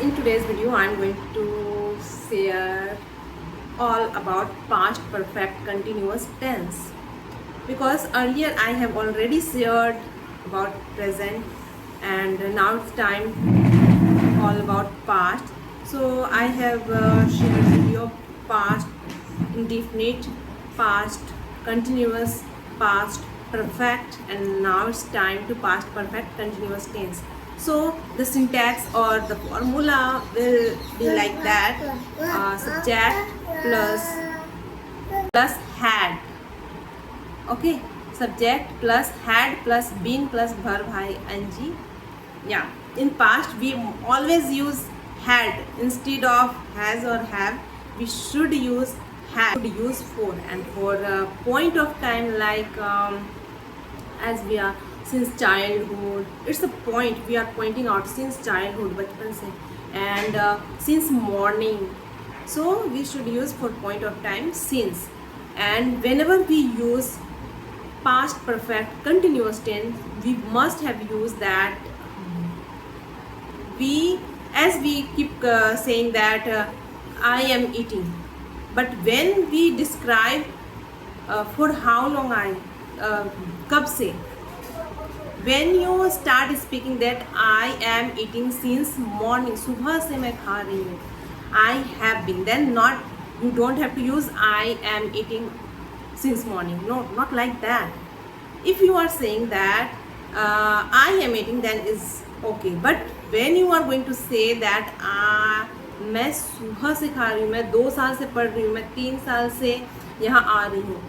In today's video, I'm going to share all about past perfect continuous tense because earlier I have already shared about present and now it's time all about past. So I have shared video past indefinite, past continuous, past perfect, and now it's time to past perfect continuous tense. So the syntax or the formula will be like that: subject plus had. Okay, subject plus had plus been plus verb ing. Yeah, in past we always use had instead of has or have. We should use had, should use for, and for point of time like as we are since childhood, it's a point we are pointing out since childhood bachpan se, and since morning, so we should use for point of time since. And whenever we use past perfect continuous tense, we must have used that we, as we keep saying that I am eating, but when we describe for how long I kab se, when you start speaking that I am eating since morning, सुबह से मैं खा रही हूँ, I have been, then not, you don't have to use I am eating since morning. No, not like that. If you are saying that I am eating, then is okay. But when you are going to say that मैं सुबह से खा रही हूँ, मैं 2 साल से पढ़ रही हूँ, मैं 3 साल से यहाँ आ रही हूँ,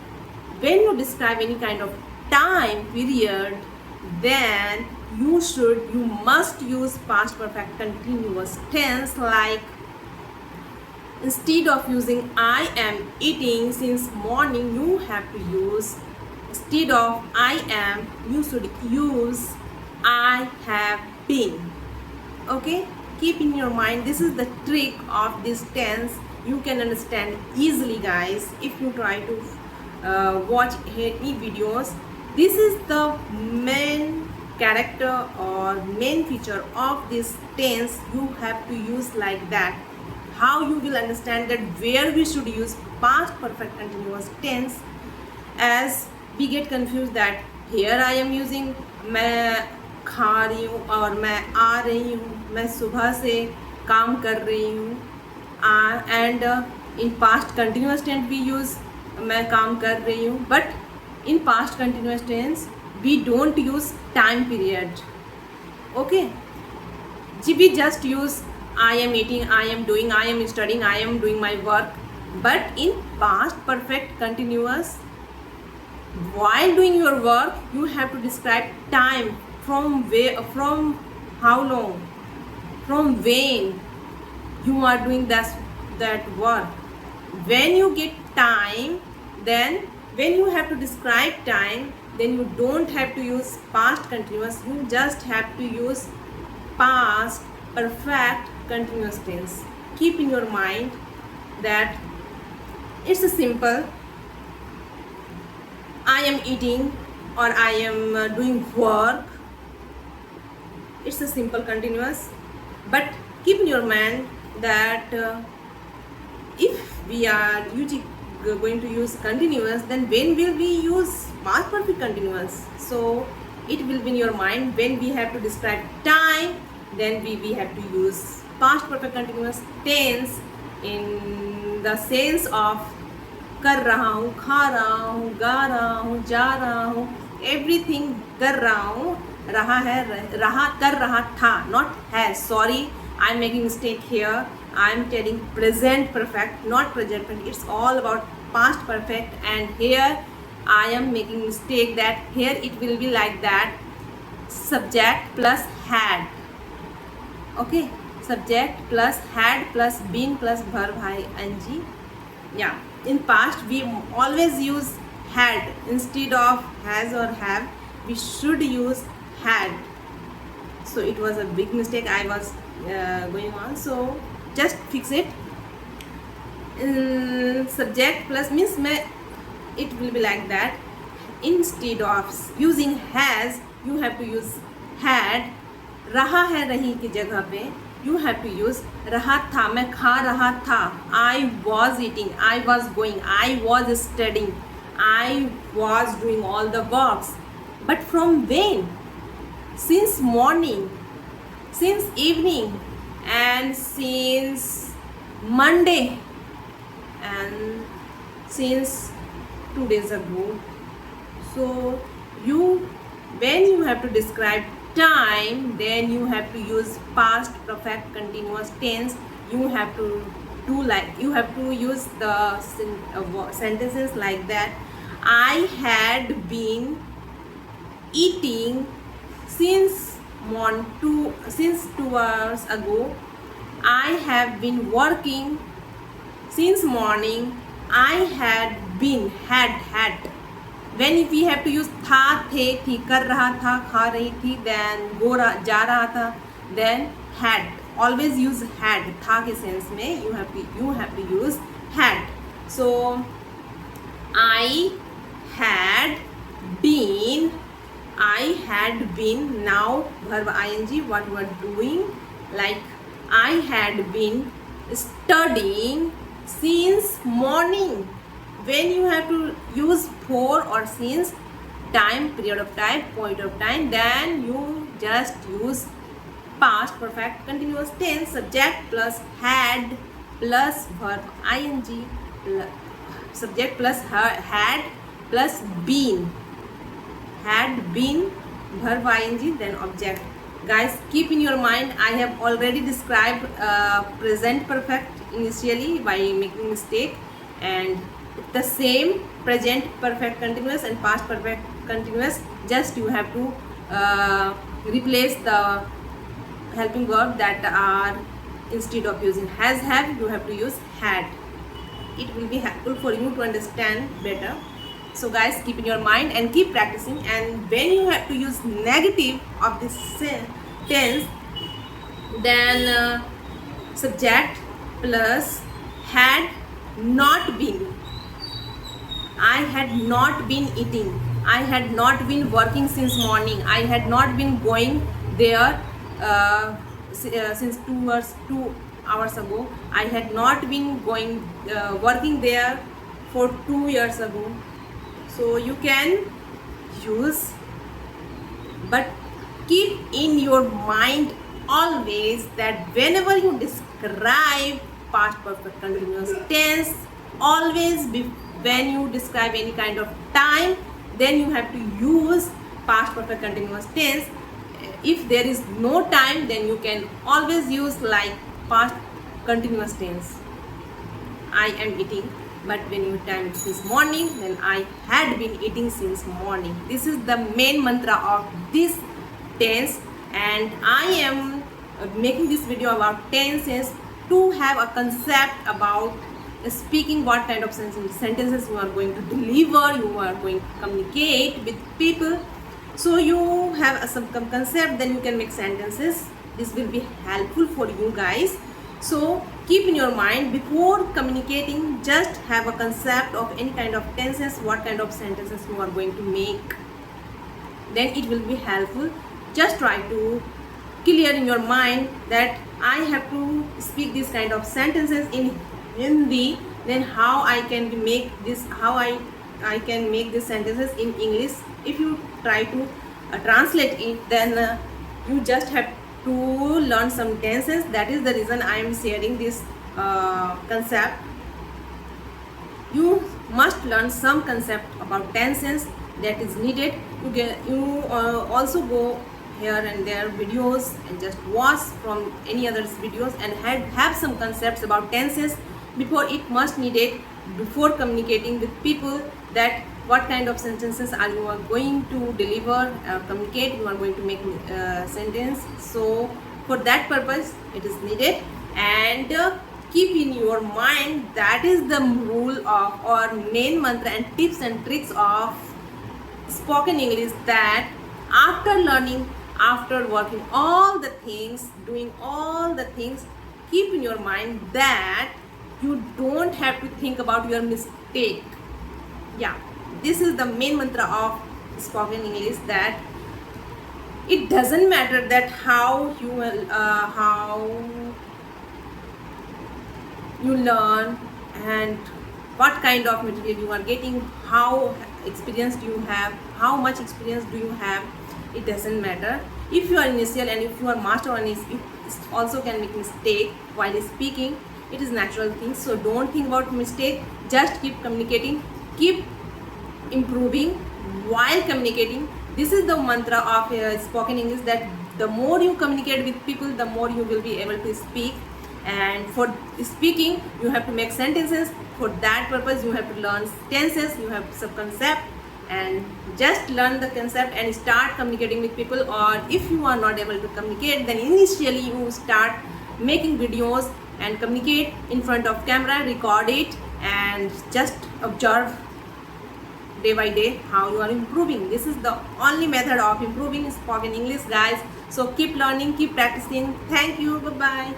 when you describe any kind of time period, then you must use past perfect continuous tense. Like instead of using I am eating since morning, you have to use, instead of I am, you should use I have been. Okay, keep in your mind, this is the trick of this tense. You can understand easily, guys, if you try to watch any videos. This is the main character or main feature of this tense. You have to use like that. How you will understand that where we should use past perfect continuous tense, as we get confused that here I am using मैं खा रही हूँ और मैं आ रही हूँ, मैं सुबह से काम कर रही हूँ, and in past continuous tense we use मैं काम कर रही हूँ, but in past continuous tense we don't use time period. Okay, we just use I am eating, I am doing, I am studying, I am doing my work. But in past perfect continuous, while doing your work, you have to describe time, from where, from how long, from when you are doing that work. When you get time, then when you have to describe time, then you don't have to use past continuous, you just have to use past perfect continuous tense. Keep in your mind that it's a simple I am eating or I am doing work. It's a simple continuous, but keep in your mind that if we are going to use continuous, then when will we use past perfect continuous? So it will be in your mind, when we have to describe time, then we have to use past perfect continuous tense in the sense of कर रहा हूँ, खा रहा हूँ, गा रहा हूँ, जा रहा हूँ, everything कर रहा हूँ, रहा है, रहा, कर रहा था, not has. Sorry, I'm making mistake here. I'm telling present perfect, not present perfect. It's all about past perfect, and here I am making mistake that here it will be like that: subject plus had. Okay, subject plus had plus been plus verb ing. Yeah, in past we always use had instead of has or have. We should use had. So it was a big mistake I was going on, so just fix it. Subject plus means it will be like that: instead of using has, you have to use had. रहा है रही की जगह पे you have to use रहा था, मैं खा रहा था, I was eating, I was going, I was studying, I was doing all the works. But from when? Since morning, since evening, and since Monday, and since 2 days ago. So when you have to describe time, then you have to use past perfect continuous tense. You have to use the sentences like that. I had been eating since 2 hours ago. I have been working since morning. I had been had. When we have to use था, थे, थी, कर रहा था, खा रही थी, then जा रहा था, then had. Always use had. था के सेंस में you have to use had. So I had been now verb ing, what you are doing, like I had been studying since morning. When you have to use for or since, time, period of time, point of time, then you just use past perfect continuous tense, subject plus had plus verb ing plus subject plus had plus been. Had been, verb ing, then object. Guys, keep in your mind, I have already described present perfect initially by making mistake, and the same present perfect continuous and past perfect continuous, just you have to replace the helping verb that are, instead of using has, have, you have to use had. It will be helpful for you to understand better. So guys, keep in your mind and keep practicing. And when you have to use negative of this tense, then subject plus had not been. I had not been eating. I had not been working since morning. I had not been going there since 2 hours ago. I had not been working there for 2 years ago. So you can use, but keep in your mind always that whenever you describe past perfect continuous tense, always when you describe any kind of time, then you have to use past perfect continuous tense. If there is no time, then you can always use like past continuous tense. I am eating, but when you time it is morning, then I had been eating since morning. This is the main mantra of this tense, and I am making this video about tenses to have a concept about speaking, what kind of sentences you are going to deliver, you are going to communicate with people. So you have some concept, then you can make sentences. This will be helpful for you guys. So keep in your mind, before communicating, just have a concept of any kind of tenses, what kind of sentences you are going to make. Then it will be helpful. Just try to clear in your mind that I have to speak this kind of sentences in Hindi, then how I can make this, how I can make these sentences in English. If you try to translate it, then you just have to learn some tenses. That is the reason I am sharing this concept. You must learn some concept about tenses that is needed. You also go here and there videos and just watch from any other videos and have some concepts about tenses before it must needed before communicating with people, that what kind of sentences are you are going to deliver, communicate, you are going to make sentence. So for that purpose it is needed. And keep in your mind, that is the rule of or main mantra and tips and tricks of spoken English, that after learning, after working all the things, doing all the things, keep in your mind that you don't have to think about your mistake. Yeah, this is the main mantra of spoken English, that It doesn't matter that how you learn and what kind of material you are getting, how experienced you have, how much experience do you have. It doesn't matter. If you are initial and if you are master on it, you also can make mistake while speaking. It is natural thing, so don't think about mistake. Just keep communicating, keep improving while communicating. This is the mantra of spoken English, that the more you communicate with people, the more you will be able to speak. And for speaking, you have to make sentences. For that purpose, you have to learn tenses, you have some concept, and just learn the concept and start communicating with people. Or if you are not able to communicate, then initially you start making videos and communicate in front of camera, record it, and just observe day by day how you are improving. This is the only method of improving spoken English, guys. So keep learning, keep practicing. Thank you. Bye bye.